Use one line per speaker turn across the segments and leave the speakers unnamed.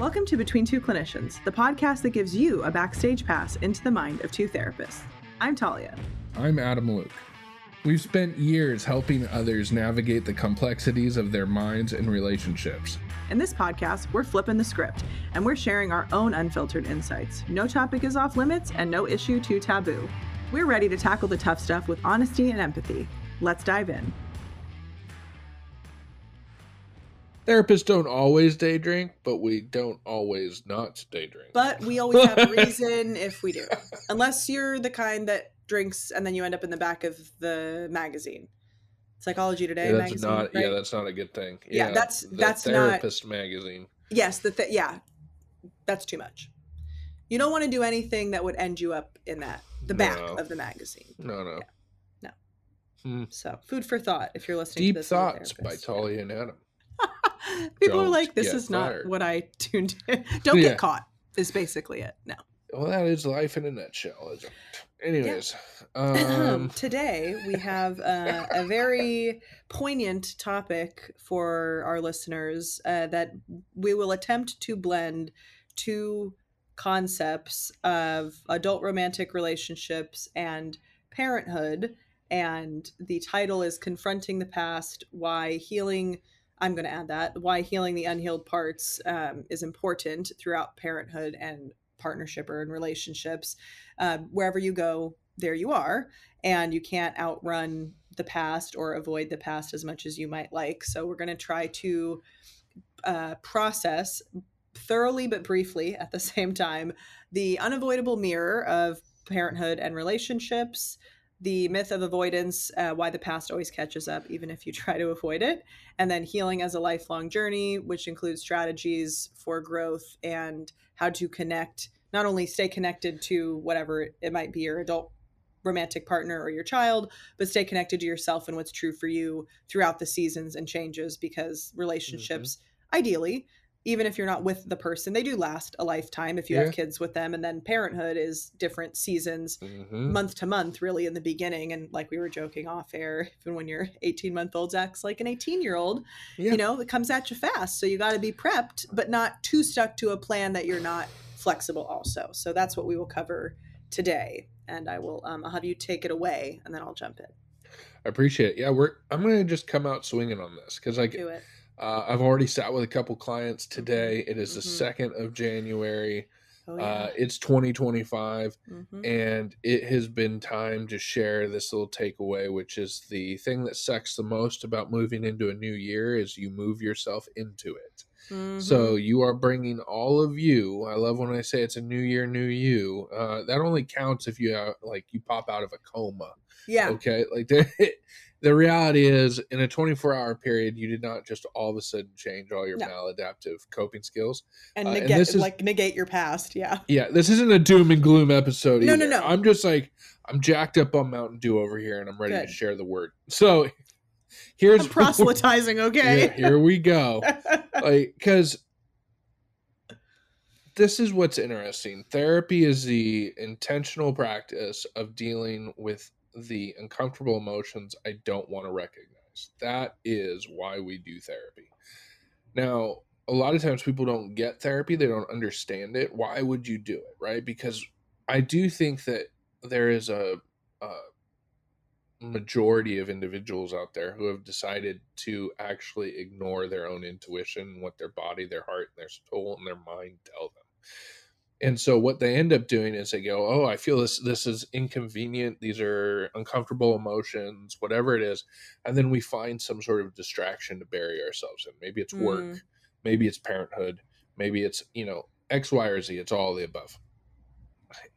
Welcome to Between Two Clinicians, the podcast that gives you a backstage pass into the mind of two therapists. I'm Talia.
I'm Adam Luke. We've spent years helping others navigate the complexities of their minds and relationships.
In this podcast, we're flipping the script, and we're sharing our own unfiltered insights. No topic is off limits, and no issue too taboo. We're ready to tackle the tough stuff with honesty and empathy. Let's dive in.
Therapists don't always day drink, but we don't always not day drink.
But we always have a reason if we do. Unless you're the kind that drinks and then you end up in the back of the magazine. Psychology Today
yeah, that's
magazine.
Not,
right?
Yeah, that's not a good thing.
Yeah, that's
therapist magazine.
Yes, that's too much. You don't want to do anything that would end you up in the back of the magazine.
No.
So, food for thought if you're listening
Deep
to this.
Deep Thoughts by Talia and Adam.
People are like, this is not what I tuned in. Don't get caught is basically it. No.
Well, that is life in a nutshell, isn't it? Anyways.
Today we have a very poignant topic for our listeners that we will attempt to blend two concepts of adult romantic relationships and parenthood. And the title is Confronting the Past, Why Healing... I'm going to add that, why healing the unhealed parts is important throughout parenthood and partnership or in relationships. Wherever you go, there you are. And you can't outrun the past or avoid the past as much as you might like. So we're going to try to process thoroughly but briefly at the same time the unavoidable mirror of parenthood and relationships, the myth of avoidance, why the past always catches up, even if you try to avoid it. And then healing as a lifelong journey, which includes strategies for growth and how to connect, not only stay connected to whatever it might be, your adult romantic partner or your child, but stay connected to yourself and what's true for you throughout the seasons and changes, because relationships, ideally, even if you're not with the person, they do last a lifetime if you have kids with them. And then parenthood is different seasons, month to month, really, in the beginning. And like we were joking off air, even when your 18-month-old acts like an 18-year-old, it comes at you fast. So you got to be prepped, but not too stuck to a plan that you're not flexible also. So that's what we will cover today. And I'll have you take it away, and then I'll jump in.
I appreciate it. Yeah, I'm going to just come out swinging on this because
do it.
I've already sat with a couple clients today. It is the 2nd of January.
Oh, yeah.
It's 2025, and it has been time to share this little takeaway, which is the thing that sucks the most about moving into a new year is you move yourself into it. So you are bringing all of you. I love when I say it's a new year, new you. That only counts if you you pop out of a coma.
Yeah.
Okay. The reality is, in a 24-hour period, you did not just all of a sudden change all your maladaptive coping skills.
And negate your past, Yeah,
this isn't a doom and gloom episode either.
No.
I'm just I'm jacked up on Mountain Dew over here, and I'm ready to share the word. So, I'm
proselytizing, okay?
Yeah, here we go. Because this is what's interesting. Therapy is the intentional practice of dealing with the uncomfortable emotions I don't want to recognize. That is why we do therapy. Now, a lot of times people don't get therapy. They don't understand it. Why would you do it, right? Because I do think that there is a majority of individuals out there who have decided to actually ignore their own intuition, what their body, their heart, and their soul, and their mind tell them. And so what they end up doing is they go, oh, I feel this is inconvenient. These are uncomfortable emotions, whatever it is. And then we find some sort of distraction to bury ourselves in. Maybe it's work. Maybe it's parenthood. Maybe it's, X, Y, or Z. It's all of the above.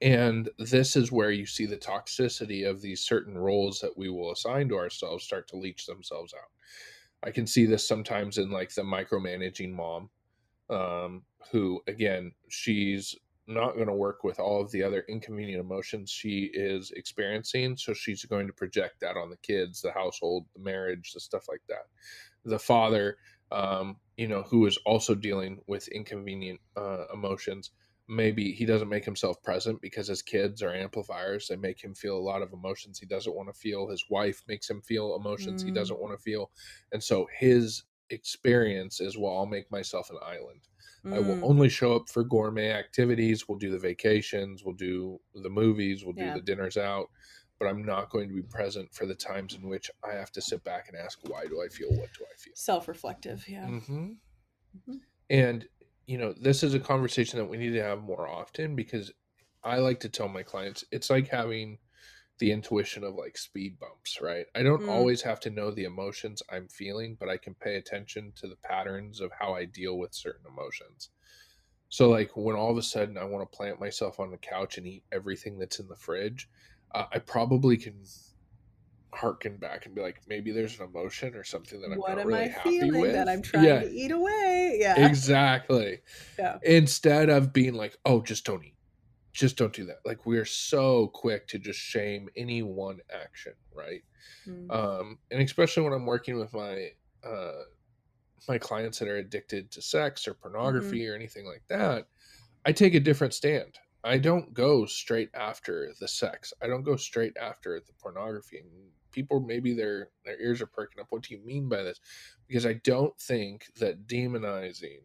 And this is where you see the toxicity of these certain roles that we will assign to ourselves start to leach themselves out. I can see this sometimes in the micromanaging mom, who, again, she's not going to work with all of the other inconvenient emotions she is experiencing. So she's going to project that on the kids, the household, the marriage, the stuff like that. The father, who is also dealing with inconvenient emotions. Maybe he doesn't make himself present because his kids are amplifiers. They make him feel a lot of emotions he doesn't want to feel. His wife makes him feel emotions he doesn't want to feel. And so his experience is, well, I'll make myself an island. I will
Mm,
only show up for gourmet activities. We'll do the vacations, we'll do the movies, we'll do
yeah.
the dinners out, but I'm not going to be present for the times in which I have to sit back and ask, why do I feel? What do I feel?
Self-reflective. Yeah.
Hmm.
Mhm.
And, this is a conversation that we need to have more often because I like to tell my clients it's like having the intuition of like speed bumps, right? I don't
Mm,
always have to know the emotions I'm feeling, but I can pay attention to the patterns of how I deal with certain emotions. So, like, when all of a sudden I want to plant myself on the couch and eat everything that's in the fridge, I probably can harken back and be like, maybe there's an emotion or something that I'm
what
not
am
really
I
happy
feeling that
with.
I'm trying
Yeah,
to eat away? Yeah.
exactly.
Yeah.
Instead of being like, oh, just don't eat, just don't do that. Like, we're so quick to just shame any one action, right?
Mm,
And especially when I'm working with uh, my clients that are addicted to sex or
mhm.
pornography or anything like that, I take a different stand. I don't go straight after the sex. I don't go straight after the pornography. And people, maybe their ears are perking up. What do you mean by this? Because I don't think that demonizing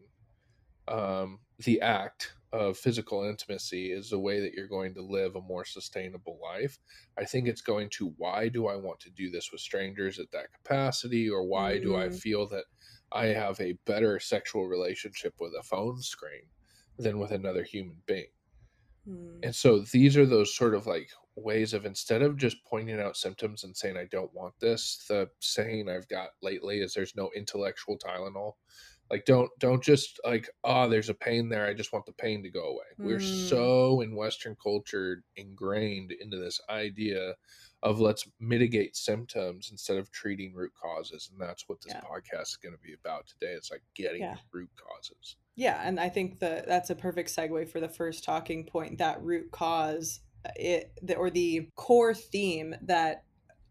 the act of physical intimacy is the way that you're going to live a more sustainable life. I think it's going to, why do I want to do this with strangers at that capacity? Or why do I
Mm,
feel that I have a better sexual relationship with a phone screen than with another human being?
mm.
And so these are those sort of like ways of, instead of just pointing out symptoms and saying, I don't want this, the saying I've got lately is there's no intellectual Tylenol. Like, don't just like, oh, there's a pain there. I just want the pain to go away. We're
Mm,
so in Western culture ingrained into this idea of let's mitigate symptoms instead of treating root causes. And that's what this
yeah,
podcast is going to be about today. It's like getting
yeah,
to root causes.
yeah, and I think that that's a perfect segue for the first talking point. That root cause, or the core theme that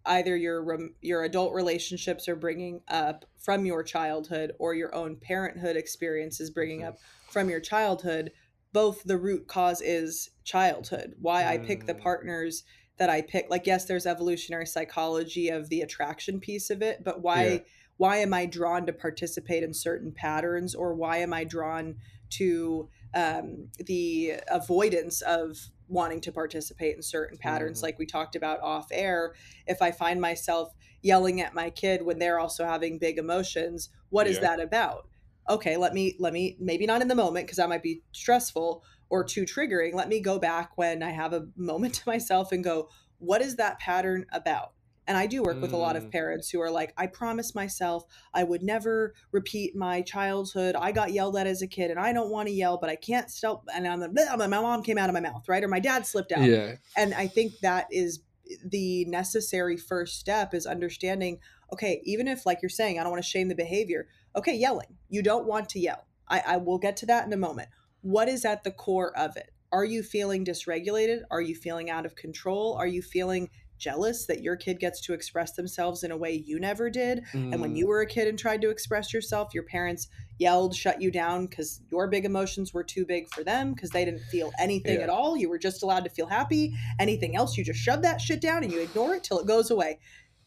either your adult relationships are bringing up from your childhood, or your own parenthood experience is bringing
Mhm.
up from your childhood. Both the root cause is childhood. Why I pick the
Mm,
partners that I pick. Like, yes, there's evolutionary psychology of the attraction piece of it, but
yeah.
why am I drawn to participate in certain patterns, or why am I drawn to the avoidance of wanting to participate in certain patterns,
Mhm.
like we talked about off air? If I find myself yelling at my kid when they're also having big emotions, what is
Yeah.
that about? Okay, let me maybe not in the moment because that might be stressful or too triggering. Let me go back when I have a moment to myself and go, what is that pattern about? And I do work with a lot of
Mm,
parents who are like, I promised myself I would never repeat my childhood. I got yelled at as a kid and I don't want to yell, but I can't stop. And my mom came out of my mouth, right? Or my dad slipped out.
yeah.
And I think that is the necessary first step, is understanding, okay, even if, like you're saying, I don't want to shame the behavior. Okay, yelling. You don't want to yell. I will get to that in a moment. What is at the core of it? Are you feeling dysregulated? Are you feeling out of control? Are you feeling jealous that your kid gets to express themselves in a way you never did? And when
Mm,
you were a kid and tried to express yourself, your parents yelled, shut you down because your big emotions were too big for them, because they didn't feel anything at
yeah.
all. You were just allowed to feel happy. Anything else, you just shove that shit down and you ignore it till it goes away.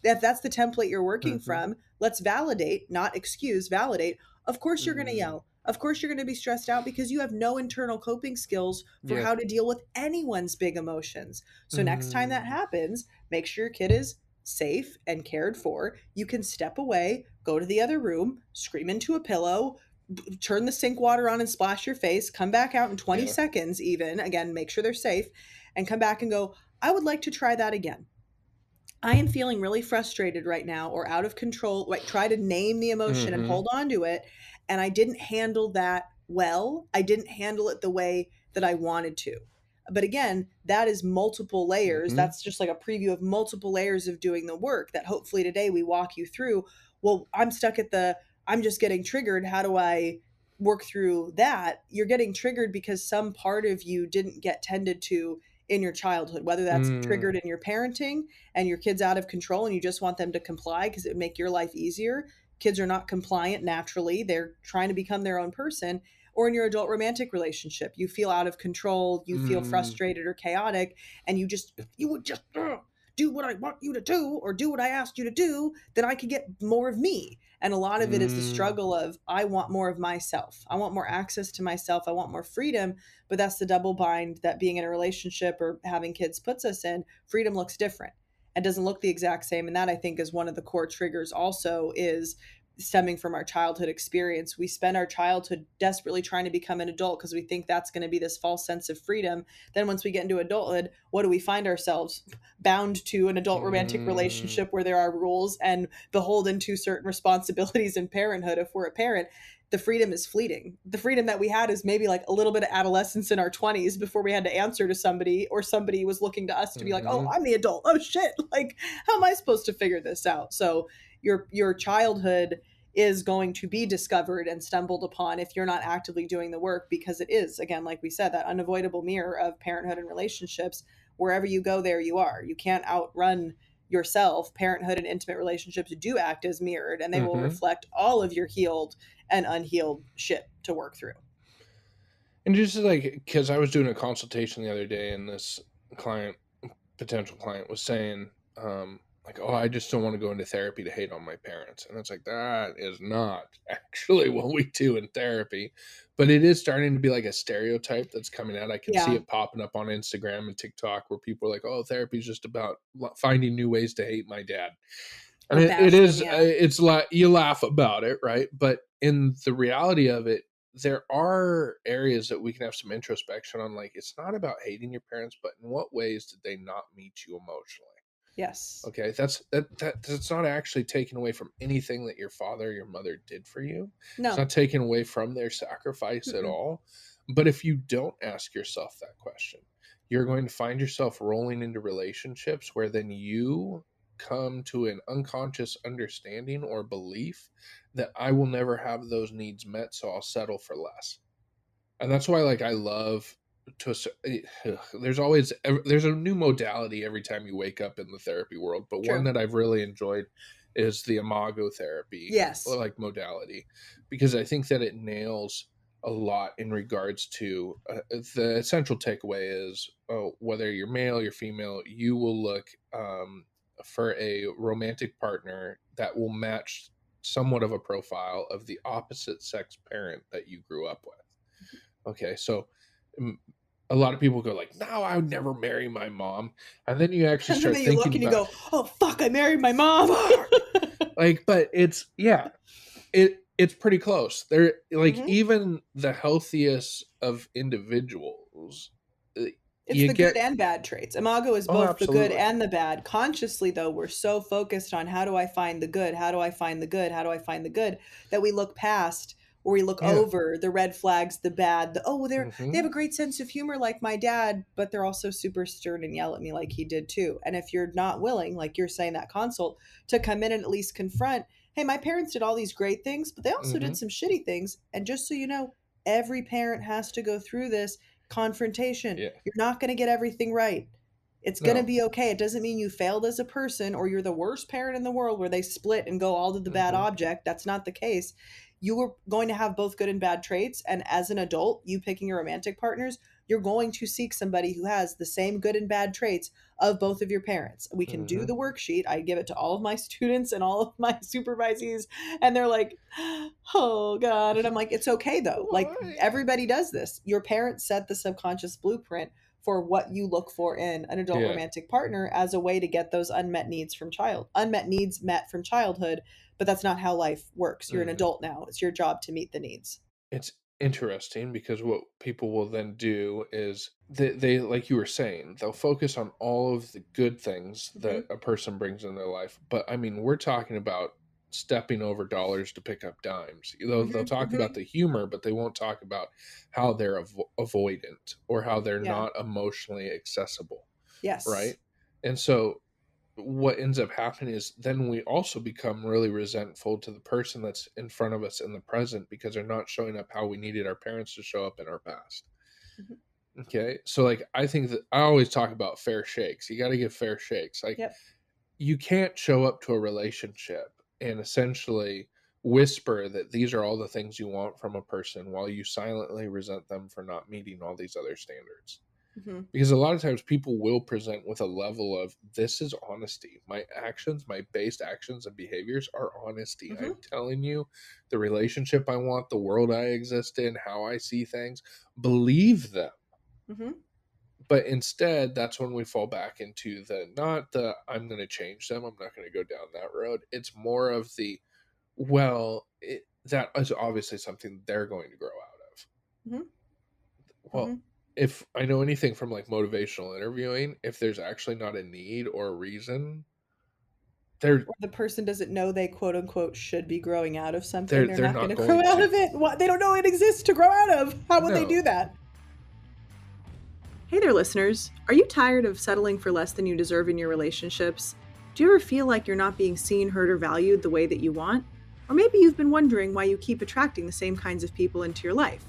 If that's the template you're working
Mhm.
from, let's validate, not excuse, validate. Of course, you're going to
Mm,
yell. Of course, you're going to be stressed out because you have no internal coping skills for
yeah.
how to deal with anyone's big emotions. So, next time that
Mm,
happens, make sure your kid is safe and cared for. You can step away, go to the other room, scream into a pillow, turn the sink water on and splash your face, come back out in 20
yeah.
seconds, even. Again, make sure they're safe, and come back and go, I would like to try that again. I am feeling really frustrated right now or out of control. Like, try to name the emotion and
Mhm.
hold on to it. And I didn't handle that well. I didn't handle it the way that I wanted to. But again, that is multiple layers.
Mhm.
That's just like a preview of multiple layers of doing the work that hopefully today we walk you through. Well, I'm stuck at I'm just getting triggered. How do I work through that? You're getting triggered because some part of you didn't get tended to in your childhood, whether that's
Mm,
triggered in your parenting and your kid's out of control and you just want them to comply because it would make your life easier. Kids are not compliant naturally. They're trying to become their own person. Or in your adult romantic relationship, you feel out of control, you feel
mm,
frustrated or chaotic, and you would just do what I want you to do or do what I asked you to do, then I can get more of me. And a lot of it is the
Mm,
struggle of, I want more of myself. I want more access to myself. I want more freedom. But that's the double bind that being in a relationship or having kids puts us in. Freedom looks different and doesn't look the exact same. And that, I think, is one of the core triggers also, is stemming from our childhood experience. We spend our childhood desperately trying to become an adult because we think that's going to be this false sense of freedom. Then once we get into adulthood, what do we find ourselves? Bound to an adult romantic
mm,
relationship where there are rules and beholden to certain responsibilities in parenthood. If we're a parent, the freedom is fleeting. The freedom that we had is maybe like a little bit of adolescence in our 20s before we had to answer to somebody, or somebody was looking to us to be like, "Oh,
mhm,
I'm the adult. Oh shit. Like, how am I supposed to figure this out?" So, your childhood is going to be discovered and stumbled upon if you're not actively doing the work, because it is, again, like we said, that unavoidable mirror of parenthood and relationships. Wherever you go, there you are. You can't outrun yourself. Parenthood and intimate relationships do act as mirrored, and they will
mhm.
reflect all of your healed and unhealed shit to work through.
And just like, because I was doing a consultation the other day, and this client, potential client, was saying, like, "Oh, I just don't want to go into therapy to hate on my parents," and it's like, that is not actually what we do in therapy, but it is starting to be like a stereotype that's coming out. I can see
Yeah,
it popping up on Instagram and TikTok where people are like, "Oh, therapy is just about finding new ways to hate my dad." And
or
it
bash them.
is,
Yeah,
it's like you laugh about it, right? But in the reality of it, there are areas that we can have some introspection on. Like, it's not about hating your parents, but in what ways did they not meet you emotionally?
yes,
Okay, that's not actually taken away from anything that your father or your mother did for you. It's
no,
not taken away from their sacrifice at
mm-mm.
all. But if you don't ask yourself that question, you're going to find yourself rolling into relationships where then you come to an unconscious understanding or belief that I will never have those needs met, so I'll settle for less. And that's why, like, I love to there's a new modality every time you wake up in the therapy world, but one
True.
that I've really enjoyed is the imago therapy,
Yes.
like, modality, because I think that it nails a lot in regards to, the essential takeaway is, whether you're male, you're female, you will look, for a romantic partner that will match somewhat of a profile of the opposite sex parent that you grew up with. Okay, so, mm, a lot of people go like, "No, I would never marry my mom," and then you actually
And then
start
you look
thinking
and you
about,
go, "Oh fuck, I married my mom."
"Fuck!" Like, but it's, yeah, it's pretty close. They're like,
Hmm.
even the healthiest of individuals, uh,
It's
you
the good
get.
and bad traits. Imago is
Oh,
both the good
absolutely.
and the bad. Consciously, though, we're so focused on, how do I find the good? How do I find the good? How do I find the good? That we look past, or we look
Yeah,
over the red flags, the bad, the, oh, well, they have
mhm,
a great sense of humor like my dad, but they're also super stern and yell at me like he did too. And if you're not willing, like you're saying, that consult, to come in and at least confront, hey, my parents did all these great things, but they also did
mhm,
some shitty things. And just so you know, every parent has to go through this confrontation.
yeah,
You're not going to get everything right. It's going to
no,
be okay. It doesn't mean you failed as a person or you're the worst parent in the world where they split and go all to the bad
mhm,
object. That's not the case. You are going to have both good and bad traits. And as an adult, you picking your romantic partners, you're going to seek somebody who has the same good and bad traits of both of your parents. We can do
mhm.
the worksheet. I give it to all of my students and all of my supervisees, and they're like, oh God. And I'm like, it's okay though. Like,
Why?
everybody does this. Your parents set the subconscious blueprint for what you look for in an adult
Yeah,
romantic partner as a way to get those unmet needs met from childhood. But that's not how life works. You're an
mhm.
adult now. It's your job to meet the needs.
It's interesting because what people will then do is they, like you were saying, they'll focus on all of the good things that
Hmm.
a person brings in their life. But I mean, we're talking about stepping over dollars to pick up dimes. They'll
Hmm.
talk about
Hmm.
the humor, but they won't talk about how they're avoidant or how they're
Yeah.
not emotionally accessible,
Yes.
right? And so what ends up happening is then we also become really resentful to the person that's in front of us in the present because they're not showing up how we needed our parents to show up in our past.
Hmm.
Okay. So, like, I think that I always talk about fair shakes. You got to give fair shakes. Like,
Yep.
you can't show up to a relationship and essentially whisper that these are all the things you want from a person while you silently resent them for not meeting all these other standards.
Mm-hmm.
Because a lot of times people will present with a level of, this is honesty. My actions, my based actions and behaviors are honesty.
Mm-hmm.
I'm telling you the relationship I want, the world I exist in, how I see things. Believe them.
Mm-hmm.
But instead, that's when we fall back into the, not the, I'm going to change them, I'm not going to go down that road. It's more of the, well, that is obviously something they're going to grow out of.
Mm-hmm. Mm-hmm.
Well, if I know anything from like motivational interviewing, if there's actually not a need or a reason, they're
Or the person doesn't know they quote unquote should be growing out of something.
they're
They're
they're
not going
not
to grow
going
out of
to.
it. What? They don't know it exists to grow out of. How would they do
No.
that? Hey there, listeners. Are you tired of settling for less than you deserve in your relationships? Do you ever feel like you're not being seen, heard, or valued the way that you want? Or maybe you've been wondering why you keep attracting the same kinds of people into your life,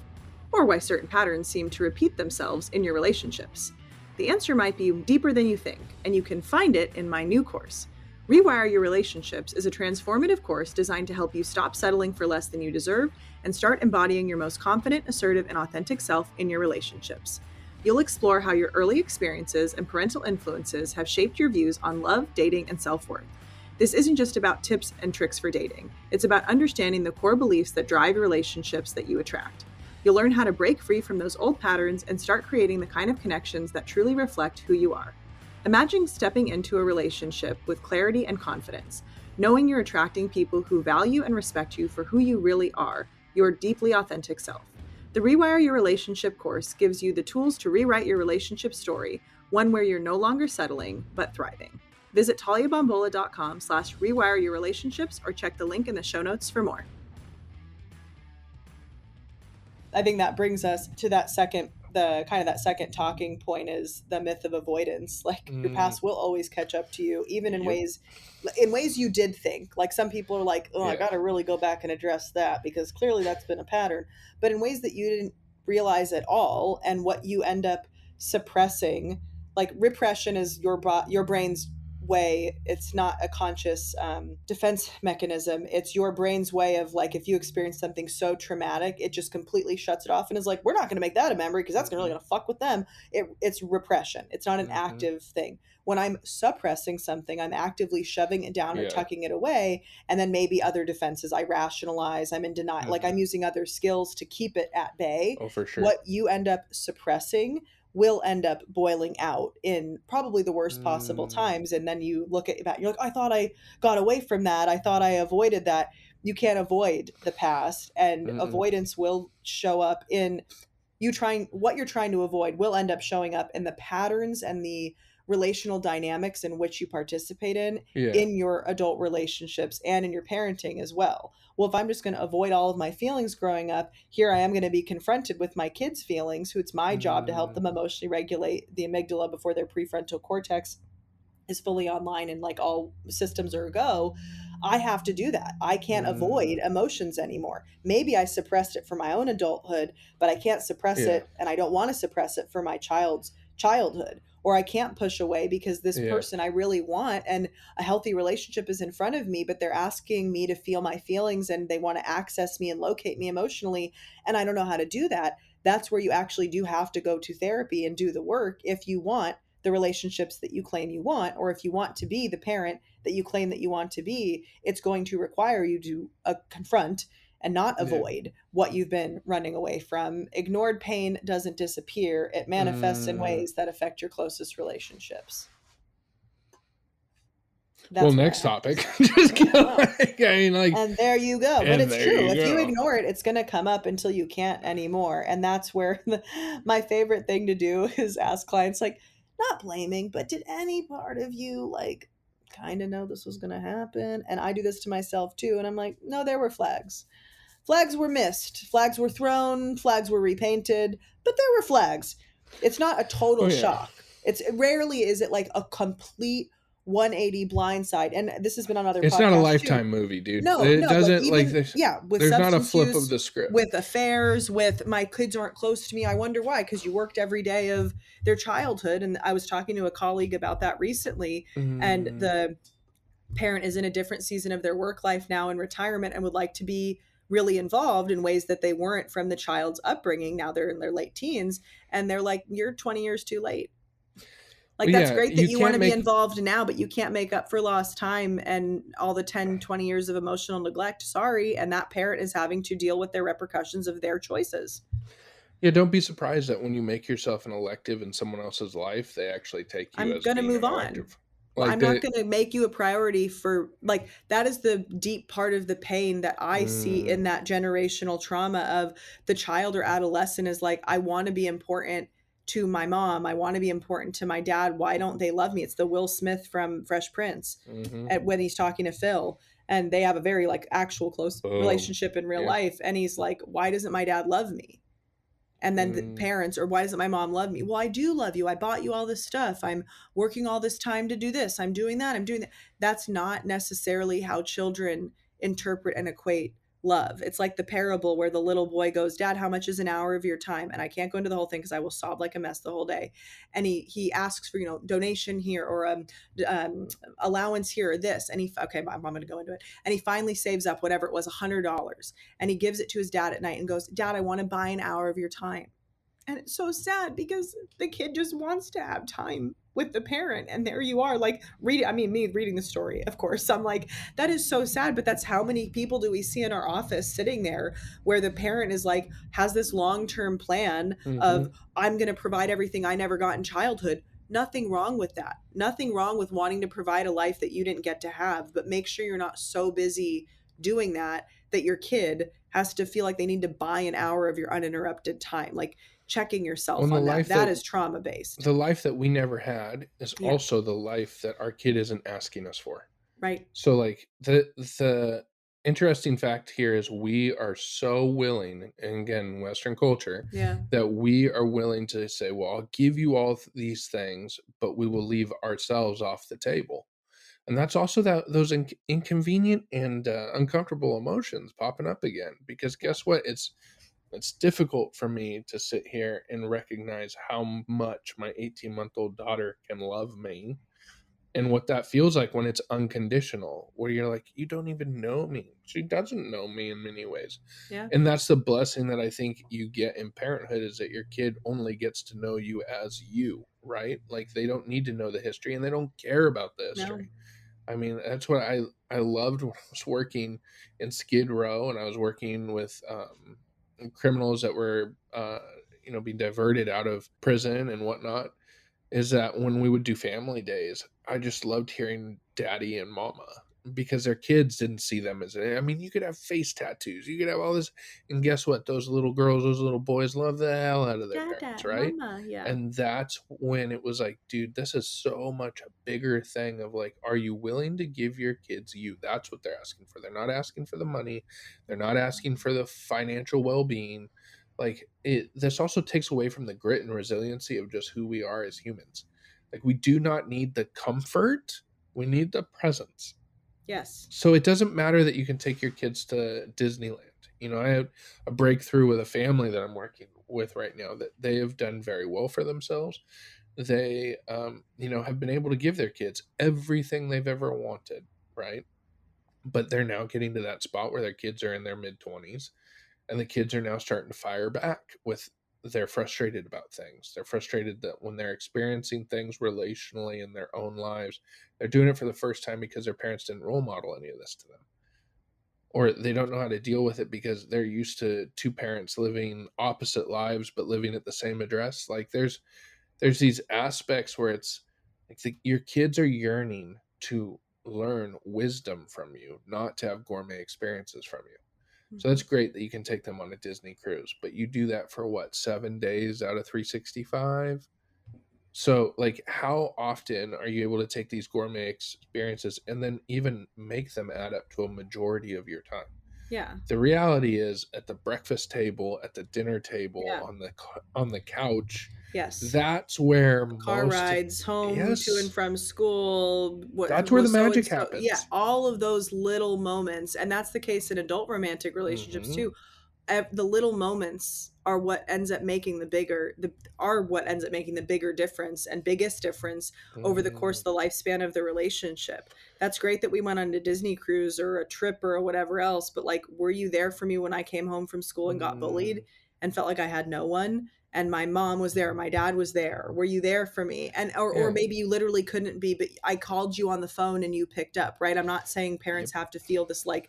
or why certain patterns seem to repeat themselves in your relationships. The answer might be deeper than you think, and you can find it in my new course. Rewire Your Relationships is a transformative course designed to help you stop settling for less than you deserve and start embodying your most confident, assertive, and authentic self in your relationships. You'll explore how your early experiences and parental influences have shaped your views on love, dating, and self-worth. This isn't just about tips and tricks for dating. It's about understanding the core beliefs that drive your relationships that you attract. You'll learn how to break free from those old patterns and start creating the kind of connections that truly reflect who you are. Imagine stepping into a relationship with clarity and confidence, knowing you're attracting people who value and respect you for who you really are, your deeply authentic self. The Rewire Your Relationship course gives you the tools to rewrite your relationship story, one where you're no longer settling, but thriving. Visit taliabombola.com/rewire-your-relationships or check the link in the show notes for more. I think that brings us to that second, the kind of that second talking point is the myth of avoidance. Like your
Mm,
past will always catch up to you, even
yep.
in ways you did think. Like some people are like, oh, I
Yeah.
got to really go back and address that because clearly that's been a pattern. But in ways that you didn't realize at all, and what you end up suppressing, like repression is your brain's way. It's not a conscious defense mechanism. It's your brain's way of like, if you experience something so traumatic, it just completely shuts it off and is like, we're not going to make that a memory because that's really
Mm-mm.
going to fuck with them. It's repression. It's not an
Mm-hmm.
active thing. When I'm suppressing something, I'm actively shoving it down or
Yeah.
tucking it away. And then maybe other defenses, I rationalize, I'm in denial, like
Mm-hmm.
I'm using other skills to keep it at bay.
Oh, for sure.
What you end up suppressing will end up boiling out in probably the worst possible
Mm,
times. And then you look at that, you're like, I thought I got away from that. I thought I avoided that. You can't avoid the past, and
mm-mm.
avoidance will show up in you trying what you're trying to avoid will end up showing up in the patterns and the relational dynamics in which you participate
Yeah.
in your adult relationships and in your parenting as well. Well, if I'm just going to avoid all of my feelings growing up, here I am going to be confronted with my kids' feelings, who it's my job to help
Mm,
them emotionally regulate the amygdala before their prefrontal cortex is fully online and like all systems are a go. I have to do that. I can't avoid
mm,
emotions anymore. Maybe I suppressed it for my own adulthood, but I can't suppress
yeah.
it and I don't want to suppress it for my child's childhood. Or I can't push away because this
Yeah.
person I really want and a healthy relationship is in front of me, but they're asking me to feel my feelings and they want to access me and locate me emotionally. And I don't know how to do that. That's where you actually do have to go to therapy and do the work if you want the relationships that you claim you want, or if you want to be the parent that you claim that you want to be. It's going to require you to confront and not
Yeah.
avoid what you've been running away from. Ignored pain doesn't disappear, it manifests in
Mm.
ways that affect your closest relationships.
Well,
That's what I
next
have to
topic.
say.
Just
Yeah,
kidding.
I know.
Like, I mean, like,
And there you go. But
and
it's
there
true.
you
If you
go.
ignore it, it's going to come up until you can't anymore. And that's where my favorite thing to do is ask clients, like, not blaming, but did any part of you, like, kind of know this was going to happen? And I do this to myself too. And I'm like, no, there were flags. Flags were missed, flags were thrown, flags were repainted, but there were flags. It's not a
Oh
total
yeah.
shock. It's rarely is it like a complete 180 blindside. And this has been on other
It's not a
podcasts too.
Lifetime movie, dude.
No,
It
no, but
doesn't like
even
this.
yeah, with
There's not a
substance
flip of
use,
the script.
with affairs, with my kids aren't close to me. I wonder why, because you worked every day of their childhood. And I was talking to a colleague about that recently, and
Mm,
the parent is in a different season of their work life now in retirement and would like to be really involved in ways that they weren't from the child's upbringing. Now they're in their late teens, and they're like, you're 20 years too late. Like,
Well,
that's
yeah,
great that
you
you want
can't
to be
make
involved now, but you can't make up for lost time and all the 10, 20 years of emotional neglect. Sorry. And that parent is having to deal with the repercussions of their choices.
yeah, don't be surprised that when you make yourself an elective in someone else's life, they actually take you
I'm
as
going to
being
move
an
on.
elective.
Well,
Like
I'm not
they
going to make you a priority for, like, that is the deep part of the pain that I see
mm,
in that generational trauma of the child or adolescent is like, I want to be important to my mom. I want to be important to my dad. Why don't they love me? It's the Will Smith from Fresh Prince
mhm,
at, when he's talking to Phil, and they have a very like actual close
boom.
relationship in real
Yeah.
life. And he's like, why doesn't my dad love me? And then the
Mm,
parents, or why doesn't my mom love me? Well, I do love you. I bought you all this stuff. I'm working all this time to do this. I'm doing that. I'm doing that. That's not necessarily how children interpret and equate love. It's like the parable where the little boy goes, Dad, how much is an hour of your time? And I can't go into the whole thing because I will sob like a mess the whole day. And he asks for, donation here, or um, allowance here, or this. And okay, I'm going to go into it. And he finally saves up whatever it was, $100, and he gives it to his dad at night and goes, Dad, I want to buy an hour of your time. And it's so sad because the kid just wants to have time with the parent. And there you are, like, reading. I mean, me reading the story, of course. I'm like, that is so sad. But that's how many people do we see in our office sitting there where the parent is like, has this long term plan of,
mhm.
I'm going to provide everything I never got in childhood. Nothing wrong with that. Nothing wrong with wanting to provide a life that you didn't get to have. But make sure you're not so busy doing that that your kid has to feel like they need to buy an hour of your uninterrupted time. Like, checking
Well,
yourself
the
on that.
life
That
that
is trauma based.
the life that we never had is
Yeah.
also the life that our kid isn't asking us for.
Right.
So like the interesting fact here is we are so willing, and again, Western culture,
Yeah.
that we are willing to say, well, I'll give you all these things, but we will leave ourselves off the table. And that's also that those inconvenient and uncomfortable emotions popping up again. Because
Yeah.
guess what? It's difficult for me to sit here and recognize how much my 18-month-old daughter can love me and what that feels like when it's unconditional, where you're like, you don't even know me. She doesn't know me in many ways.
Yeah.
And that's the blessing that I think you get in parenthood, is that your kid only gets to know you as you, right? Like they don't need to know the history and they don't care about the
No.
history. I mean, that's what I loved when I was working in Skid Row and I was working with criminals that were being diverted out of prison and whatnot, is that when we would do family days, I just loved hearing daddy and mama because their kids didn't see them as, I mean, you could have face tattoos, you could have all this, and guess what? Those little girls, those little boys love the hell out of their parents,
Dada,
right?
mama. Yeah.
And that's when it was like, dude, this is so much a bigger thing of like, are you willing to give your kids you? That's what they're asking for. They're not asking for the money, they're not asking for the financial well being. Like this also takes away from the grit and resiliency of just who we are as humans. Like we do not need the comfort, we need the presence.
Yes.
So it doesn't matter that you can take your kids to Disneyland. I had a breakthrough with a family that I'm working with right now that they have done very well for themselves. They have been able to give their kids everything they've ever wanted, right? But they're now getting to that spot where their kids are in their mid 20s and the kids are now starting to fire back with, they're frustrated about things. They're frustrated that when they're experiencing things relationally in their own lives, they're doing it for the first time because their parents didn't role model any of this to them, or they don't know how to deal with it because they're used to two parents living opposite lives but living at the same address. Like there's these aspects where it's like your kids are yearning to learn wisdom from you, not to have gourmet experiences from you. So
Mhm.
that's great that you can take them on a Disney cruise, but you do that for what, 7 days out of 365? So, like, how often are you able to take these gourmet experiences and then even make them add up to a majority of your time?
Yeah.
The reality is, at the breakfast table, at the dinner table,
Yeah.
on the couch,
Yes.
that's where
Car
most of,
rides home to and
yes,
from school. What
that's where the
was so and
magic
so? Yeah,
happens.
all of those little moments, and that's the case in adult romantic relationships
Hmm.
too. the little moments are what ends up making the bigger difference and biggest difference over the course
Mm,
of the lifespan of the relationship. That's great that we went on a Disney cruise or a trip or whatever else, but like, were you there for me when I came home from school and got bullied
mm,
and felt like I had no one? And my mom was there, my dad was there. Were you there for me? And or
yeah.
maybe you literally couldn't be, but I called you on the phone and you picked up, right? I'm not saying
Yep.
parents have to feel this like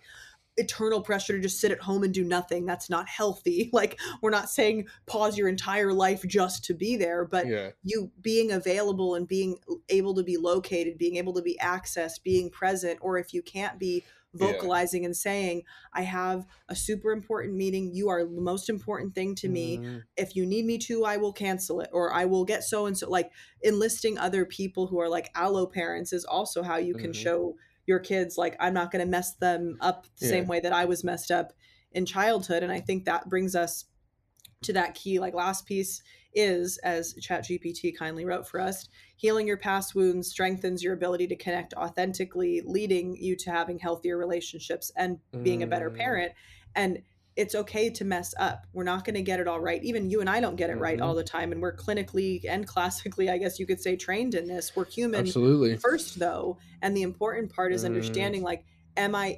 eternal pressure to just sit at home and do nothing. That's not healthy. Like, we're not saying pause your entire life just to be there, but
Yeah.
you being available and being able to be located, being able to be accessed, being present, or if you can't be,
Yeah.
vocalizing and saying, I have a super important meeting. You are the most important thing to me.
Mm,
If you need me to, I will cancel it, or I will get so and so. Like, enlisting other people who are like allo parents is also how you can
mm-hmm.
show your kids, like, I'm not going to mess them up the
Yeah.
same way that I was messed up in childhood. And I think that brings us to that key, like, last piece is, as ChatGPT kindly wrote for us, healing your past wounds strengthens your ability to connect authentically, leading you to having healthier relationships and being a better
Mm,
parent. And it's okay to mess up. We're not going to get it all right. Even you and I don't get it right
mm-hmm.
all the time. And we're clinically and classically, I guess you could say, trained in this. We're human
Absolutely.
first, though. And the important part is
Mm,
understanding, like,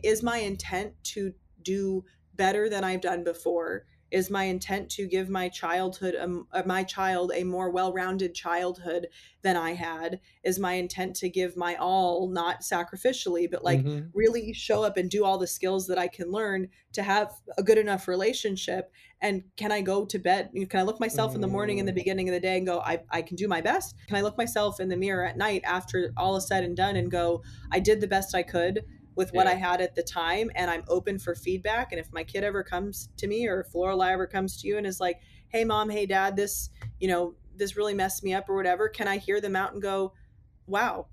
is my intent to do better than I've done before? Is my intent to give my child a more well-rounded childhood than I had? Is my intent to give my all, not sacrificially, but like
mm-hmm.
really show up and do all the skills that I can learn to have a good enough relationship? And can I go to bed? Can I look myself in the morning, in the
Mm,
beginning of the day, and go, I can do my best? Can I look myself in the mirror at night after all is said and done and go, I did the best I could with what I
yeah.
had at the time, and I'm open for feedback? And if my kid ever comes to me, or if Lorelai ever comes to you and is like, hey mom, hey dad, this really messed me up or whatever, can I hear them out and go, wow,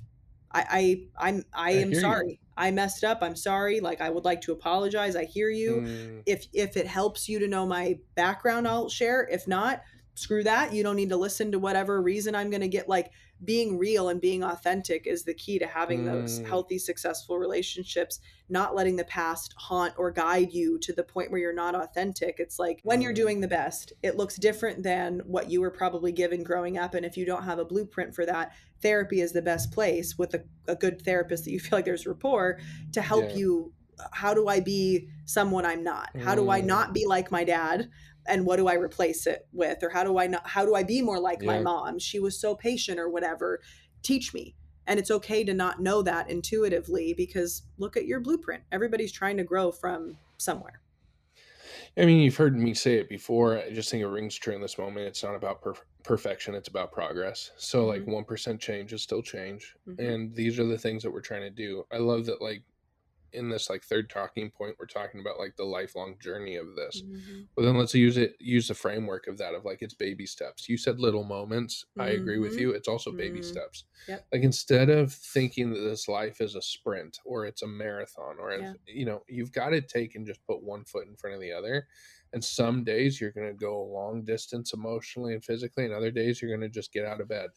I
I
am
hear you.
sorry. I messed up. I'm sorry. Like, I would like to apologize. I hear you.
Mm,
If it helps you to know my background, I'll share. If not, screw that. You don't need to listen to whatever reason I'm going to get. Like, being real and being authentic is the key to having those
mm,
healthy, successful relationships, not letting the past haunt or guide you to the point where you're not authentic. It's like, when you're
mm,
doing the best, it looks different than what you were probably given growing up. And if you don't have a blueprint for that, therapy is the best place, with a good therapist that you feel like there's rapport, to help
yeah.
you. How do I be someone I'm not? How do I
Mm,
not be like my dad? And what do I replace it with? Or how do I be more like my
yeah.
mom? She was so patient, or whatever. Teach me. And it's okay to not know that intuitively, because look at your blueprint. Everybody's trying to grow from somewhere.
I mean, you've heard me say it before. I just think it rings true in this moment. It's not about perfection, it's about progress. So, like,
Hmm.
1% change is still change.
Hmm.
And these are the things that we're trying to do. I love that, like, in this like third talking point, we're talking about like the lifelong journey of this.
Hmm.
But then let's use the framework of that, of like, it's baby steps. You said little moments. I agree with
Hmm.
you. It's also baby
Hmm.
steps.
Yep.
Like, instead of thinking that this life is a sprint or it's a marathon, or
Yeah.
you've got to take and just put one foot in front of the other. And some days you're going to go a long distance emotionally and physically, and other days you're going to just get out of bed,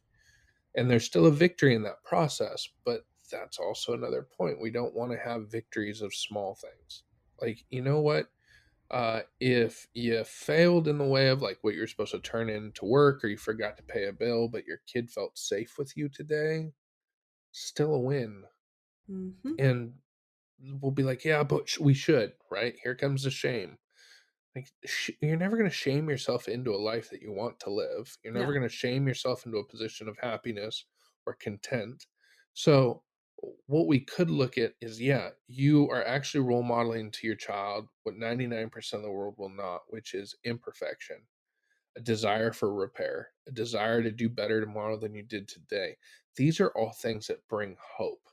and there's still a victory in that process. But that's also another point. We don't want to have victories of small things. Like, you know what? If you failed in the way of like what you're supposed to turn in to work, or you forgot to pay a bill, but your kid felt safe with you today, still a win.
Hmm.
And we'll be like, yeah, but we should, right? Here comes the shame. Like, you're never going to shame yourself into a life that you want to live. You're never
No.
going to shame yourself into a position of happiness or content. So, what we could look at is, yeah, you are actually role modeling to your child what 99% of the world will not, which is imperfection, a desire for repair, a desire to do better tomorrow than you did today. These are all things that bring hope.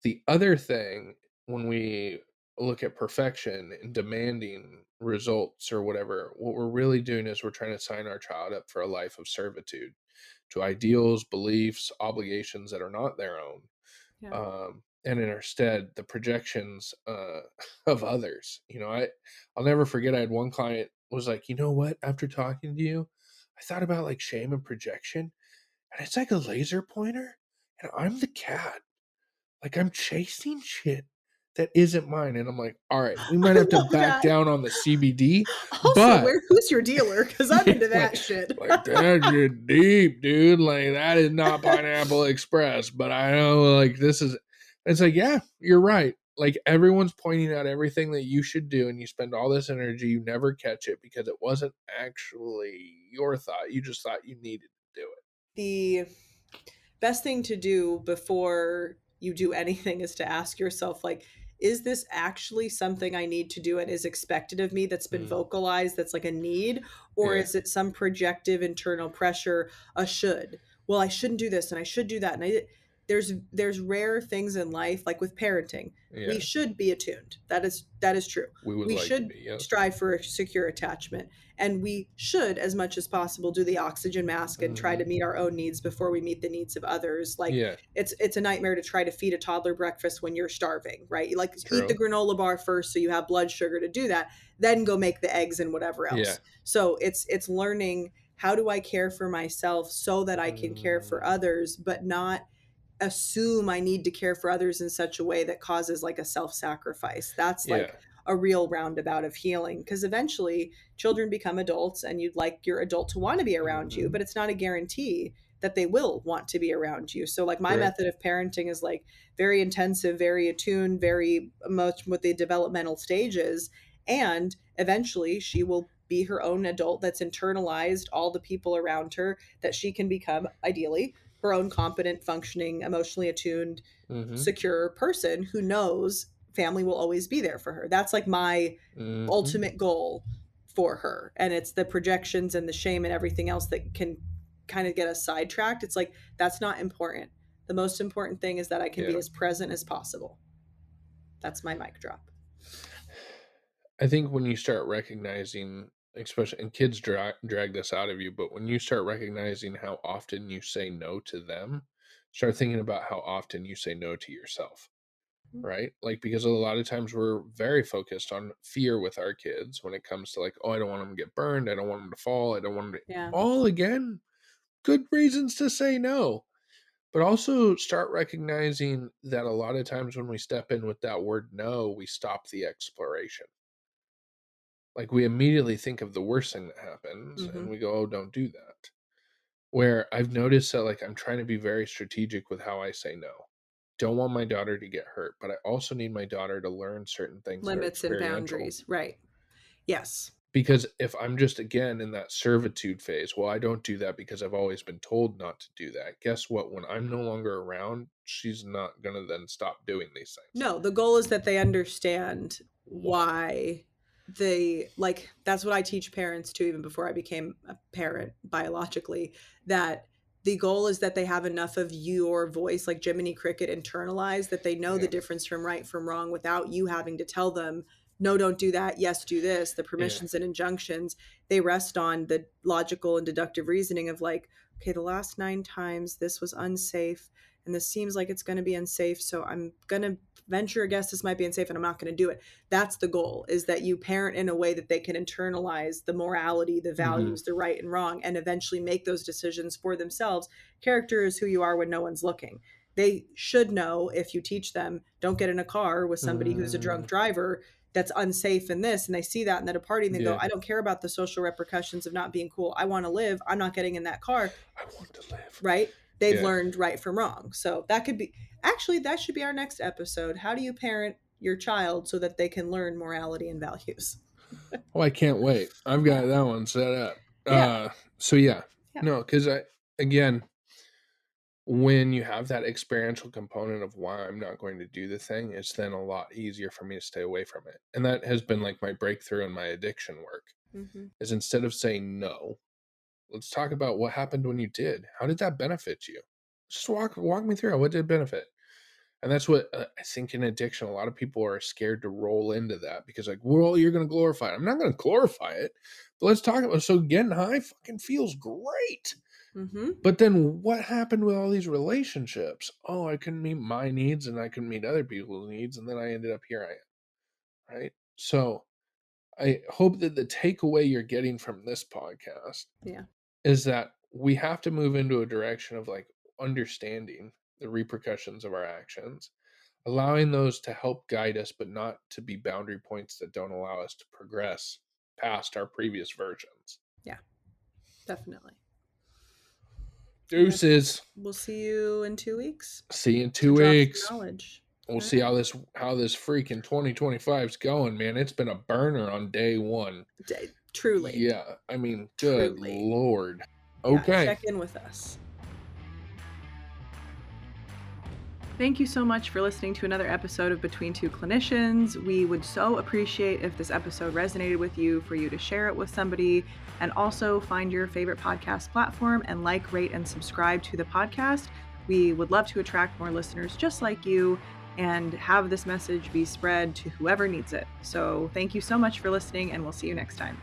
The other thing, when we look at perfection and demanding results or whatever, what we're really doing is we're trying to sign our child up for a life of servitude to ideals, beliefs, obligations that are not their own.
Yeah.
And in our stead, the projections of others. I'll never forget. I had one client was like, you know what? After talking to you, I thought about like shame and projection, and it's like a laser pointer, and I'm the cat. Like, I'm chasing shit that isn't mine. And I'm like, all right, we
I
might have to
love
back
that.
down on the CBD,
Also,
but
who's your dealer? Because I'm into
like,
that shit.
that's just deep, dude. Like, that is not Pineapple Express, but I know, like, this is, it's like, yeah, you're right. Like, everyone's pointing out everything that you should do, and you spend all this energy, you never catch it because it wasn't actually your thought. You just thought you needed to do it.
The best thing to do before you do anything is to ask yourself, like, is this actually something I need to do and is expected of me, that's been
Mm,
vocalized, that's like a need? Or
yeah,
is it some projective internal pressure, a should? Well, I shouldn't do this and I should do that. There's rare things in life, like with parenting. We
yeah.
should be attuned. That is true.
We would
We
like to
should
be, yes.
strive for a secure attachment, and we should, as much as possible, do the oxygen mask and try to
Hmm.
meet our own needs before we meet the needs of others. Like,
Yeah,
it's a nightmare to try to feed a toddler breakfast when you're starving, right? You, like, eat the
true.
granola bar first so you have blood sugar to do that, then go make the eggs and whatever
Yeah.
else. So it's learning, how do I care for myself so that I can care for
Mm,
others, but not assume I need to care for others in such a way that causes like a self-sacrifice. That's like
yeah.
a real roundabout of healing, because eventually children become adults and you'd like your adult to want to be around you,
Hmm.
but it's not a guarantee that they will want to be around you. So like my
Correct.
method of parenting is like very intensive, very attuned, very much with the developmental stages, and eventually she will be her own adult that's internalized all the people around her, that she can become, ideally, her own competent, functioning, emotionally attuned,
Hmm.
secure person who knows family will always be there for her. That's like my
Hmm.
ultimate goal for her. And it's the projections and the shame and everything else that can kind of get us sidetracked. It's like, that's not important. The most important thing is that I can be
Yeah.
as present as possible. That's my mic drop.
I think when you start recognizing, especially, and kids drag this out of you, but when you start recognizing how often you say no to them, start thinking about how often you say no to yourself, right? Like, because a lot of times we're very focused on fear with our kids when it comes to, like, oh, I don't want them to get burned. I don't want them to fall. I don't want them to,
Yeah.
all again, good reasons to say no. But also start recognizing that a lot of times when we step in with that word no, we stop the exploration. Like, we immediately think of the worst thing that happens and
Hmm.
we go, "Oh, don't do that." Where I've noticed that, like, I'm trying to be very strategic with how I say no. Don't want my daughter to get hurt, but I also need my daughter to learn certain things that are
Limits and
experiential.
boundaries. Right. Yes.
Because if I'm just, again, in that servitude phase, well, I don't do that because I've always been told not to do that. Guess what? When I'm no longer around, she's not gonna then stop doing these things.
No, the goal is that they understand
Why?
why they, like, that's what I teach parents too, even before I became a parent biologically, that the goal is that they have enough of your voice, like Jiminy Cricket, internalized, that they know the
Yeah.
difference from right from wrong without you having to tell them, no, don't do that, yes, do this. The
Yeah.
permissions and injunctions, they rest on the logical and deductive reasoning of like, okay, the last 9 times this was unsafe and this seems like it's going to be unsafe, so I'm going to venture a guess this might be unsafe and I'm not going to do it. That's the goal, is that you parent in a way that they can internalize the morality, the
Mhm.
values, the right and wrong, and eventually make those decisions for themselves. Character is who you are when no one's looking. They should know, if you teach them, don't get in a car with somebody who's a drunk
Mm,
driver, that's unsafe in this, and they see that and at a party and they go,
yeah.
I don't care about the social repercussions of not being cool. I want to live. I'm not getting in that car,
I want to live.
right? They've
Yeah.
learned right from wrong. So that could be, actually, that should be our next episode. How do you parent your child so that they can learn morality and values?
Oh, I can't wait. I've
Yeah.
got that one set up.
Yeah.
So yeah.
Yeah.
No, because again, when you have that experiential component of why I'm not going to do the thing, it's then a lot easier for me to stay away from it. And that has been like my breakthrough in my addiction work,
Hmm.
is instead of saying no, let's talk about what happened when you did. How did that benefit you? Just walk me through it. What did it benefit? And that's what, I think in addiction, a lot of people are scared to roll into that because, like, well, you're going to glorify it. I'm not going to glorify it, but let's talk about. So getting high fucking feels great,
Hmm.
but then what happened with all these relationships? Oh, I couldn't meet my needs and I couldn't meet other people's needs, and then I ended up here. I am, right. So I hope that the takeaway you're getting from this podcast
Yeah.
is that we have to move into a direction of, like, understanding the repercussions of our actions, allowing those to help guide us, but not to be boundary points that don't allow us to progress past our previous versions.
Yeah, definitely.
Deuces.
We'll see you in 2 weeks
See you in
to
2
drop some
weeks.
knowledge.
We'll
All
see
right.
how this freaking 2025 is going, man. It's been a burner on day one.
Truly.
Yeah, I mean, good
Truly.
Lord.
Yeah,
Okay.
check in with us. Thank you so much for listening to another episode of Between Two Clinicians. We would so appreciate if this episode resonated with you, for you to share it with somebody, and also find your favorite podcast platform and like, rate, and subscribe to the podcast. We would love to attract more listeners just like you and have this message be spread to whoever needs it. So thank you so much for listening, and we'll see you next time.